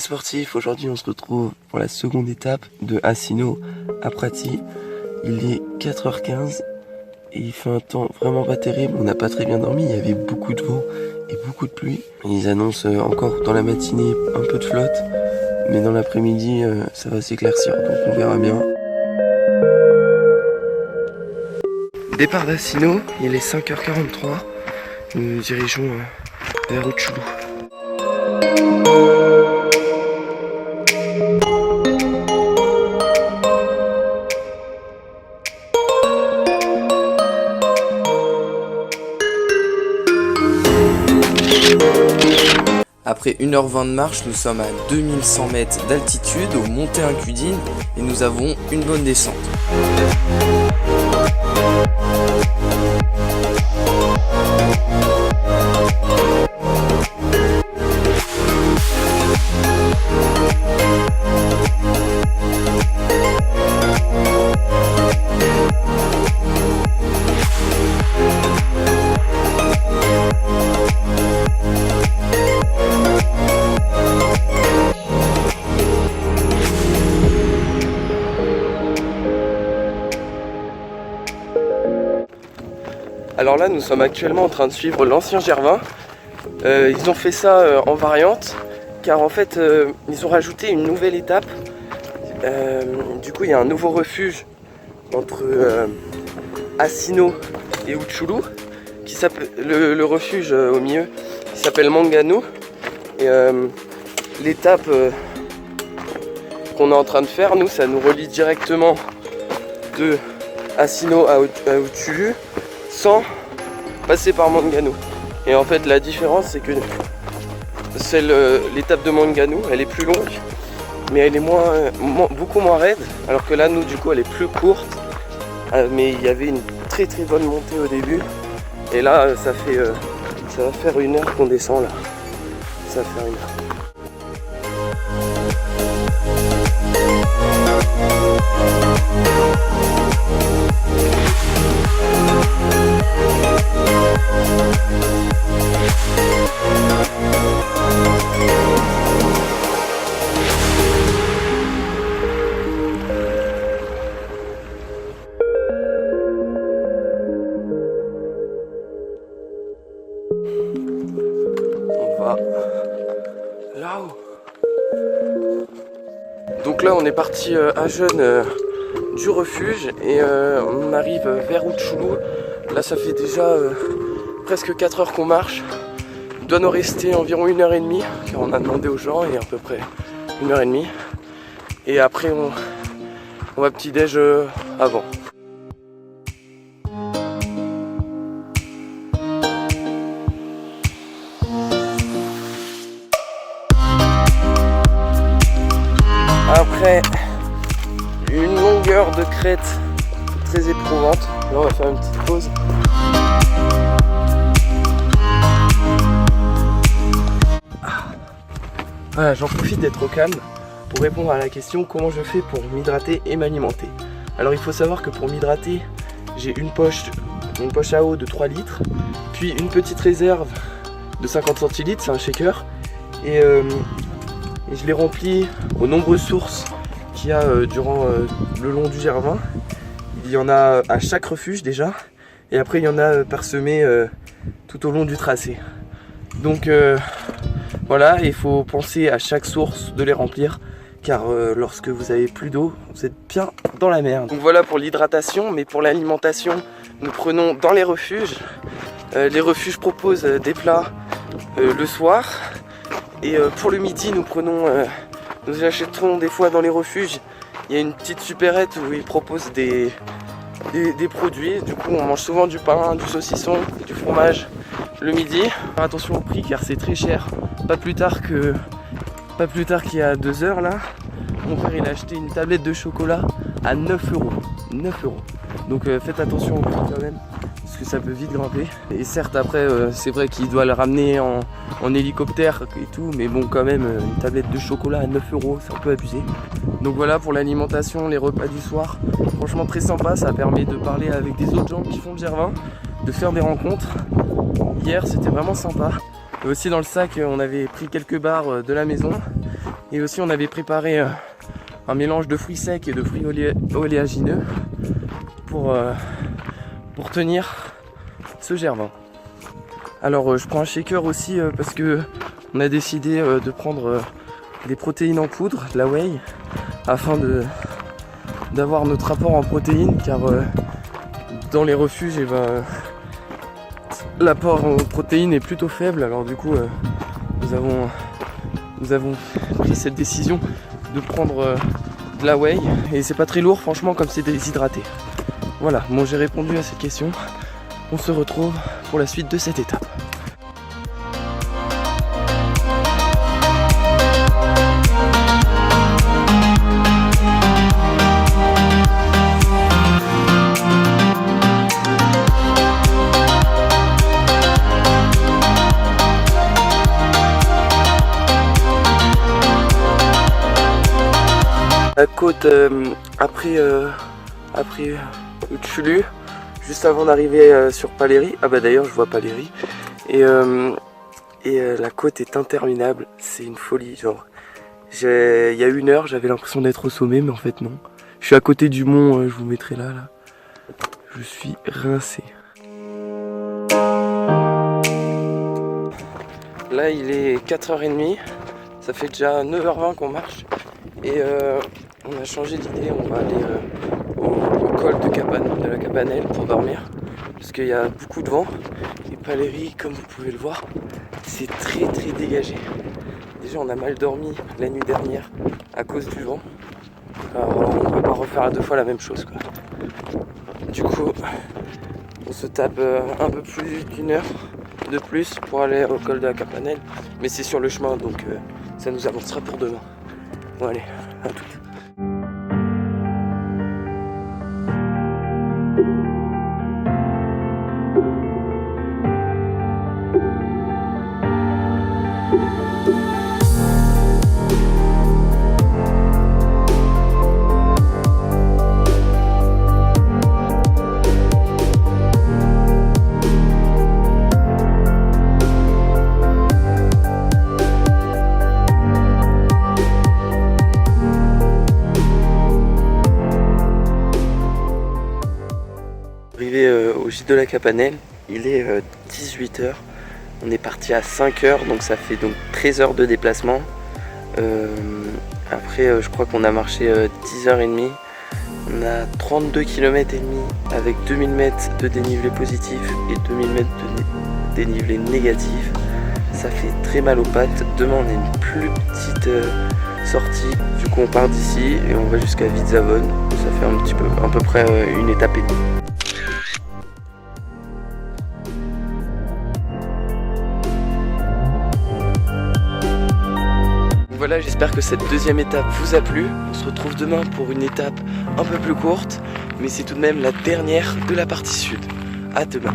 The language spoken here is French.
sportifs, aujourd'hui on se retrouve pour la seconde étape de Asino à Prati. Il est 4h15 et il fait un temps vraiment pas terrible, on n'a pas très bien dormi, il y avait beaucoup de vent et beaucoup de pluie. Ils annoncent encore dans la matinée un peu de flotte, mais dans l'après-midi ça va s'éclaircir, donc on verra bien. Départ d'Asino, il est 5h43, nous nous dirigeons vers Utshulu. Après 1h20 de marche, nous sommes à 2100 mètres d'altitude au Monte Incudine et nous avons une bonne descente. Alors là, nous sommes actuellement en train de suivre l'ancien Gervin. Ils ont fait ça en variante, car en fait, ils ont rajouté une nouvelle étape. Du coup, il y a un nouveau refuge entre Asino et Utshulu, qui s'appelle le refuge au milieu, qui s'appelle Mangano. Et l'étape qu'on est en train de faire, nous, ça nous relie directement de Asino à Utshulu, sans passer par Mangano. Et en fait la différence c'est que l'étape de Mangano elle est plus longue mais elle est beaucoup moins raide, alors que là nous du coup elle est plus courte, mais il y avait une très bonne montée au début et là ça va faire 1 heure qu'on descend là, ça va faire 1 heure. On va là-haut. Donc là on est parti à jeune du refuge et on arrive vers Utshulu. Là ça fait déjà presque 4 heures qu'on marche. Il doit nous rester environ 1h30 car on a demandé aux gens, et à peu près 1h30. Et après on va petit déj avant. Après une longueur de crête très éprouvante, là on va faire une petite pause. Voilà, j'en profite d'être au calme pour répondre à la question comment je fais pour m'hydrater et m'alimenter. Alors il faut savoir que pour m'hydrater, j'ai une poche à eau de 3 litres, puis une petite réserve de 50 centilitres, c'est un shaker, et je l'ai rempli aux nombreuses sources qu'il y a le long du Gervin. Il y en a à chaque refuge déjà, et après il y en a parsemé tout au long du tracé. Donc voilà, il faut penser à chaque source de les remplir, car lorsque vous avez plus d'eau, vous êtes bien dans la merde. Donc voilà pour l'hydratation, mais pour l'alimentation, nous prenons dans les refuges. Les refuges proposent des plats le soir. Et pour le midi, nous achèterons des fois dans les refuges. Il y a une petite supérette où ils proposent des produits. Du coup, on mange souvent du pain, du saucisson, du fromage le midi. Faire attention au prix car c'est très cher. Pas plus tard qu'il y a 2 heures là, mon frère il a acheté une tablette de chocolat à 9 €. 9 €. Donc faites attention au prix quand même, parce que ça peut vite grimper. Et certes après c'est vrai qu'il doit le ramener en hélicoptère et tout, mais bon quand même une tablette de chocolat à 9 €, c'est un peu abusé. Donc voilà pour l'alimentation, les repas du soir, franchement très sympa, ça permet de parler avec des autres gens qui font le Gervin, de faire des rencontres. Hier c'était vraiment sympa. Et aussi dans le sac on avait pris quelques barres de la maison Et aussi on avait préparé un mélange de fruits secs et de fruits oléagineux pour tenir ce gervin. Alors je prends un shaker aussi parce que on a décidé de prendre des protéines en poudre, de la whey, afin d'avoir notre apport en protéines, car dans les refuges l'apport en protéines est plutôt faible. Alors du coup nous avons pris cette décision de prendre de la whey, et c'est pas très lourd franchement comme c'est déshydraté. Voilà, bon, j'ai répondu à cette question. On se retrouve pour la suite de cette étape. La côte après Utchulu, juste avant d'arriver sur Paléry. Ah bah d'ailleurs je vois Paléry. Et la côte est interminable, c'est une folie. Genre, il y a 1 heure j'avais l'impression d'être au sommet, mais en fait non. Je suis à côté du mont, je vous mettrai là. Je suis rincé. Là il est 4h30, ça fait déjà 9h20 qu'on marche. Et on a changé d'idée, on va aller au col de la Cabanelle pour dormir, parce qu'il y a beaucoup de vent. Et Paléry, comme vous pouvez le voir, c'est très très dégagé. Déjà on a mal dormi la nuit dernière à cause du vent. Alors on ne peut pas refaire à 2 fois la même chose, quoi. Du coup on se tape un peu plus d'1 heure de plus pour aller au col de la Cabanelle, mais c'est sur le chemin, donc ça nous avancera pour demain. Bon allez, à tout. Arrivé au gîte de la Cabanelle, il est 18h, on est parti à 5h, donc ça fait donc 13 heures de déplacement. Après je crois qu'on a marché 10h30, on a 32 km et demi avec 2000 mètres de dénivelé positif et 2000 mètres de dénivelé négatif. Ça fait très mal aux pattes. Demain on a une plus petite sortie, du coup on part d'ici et on va jusqu'à Vidzavone, ça fait à peu près une étape et demie. Voilà, j'espère que cette deuxième étape vous a plu. On se retrouve demain pour une étape un peu plus courte, mais c'est tout de même la dernière de la partie sud. À demain.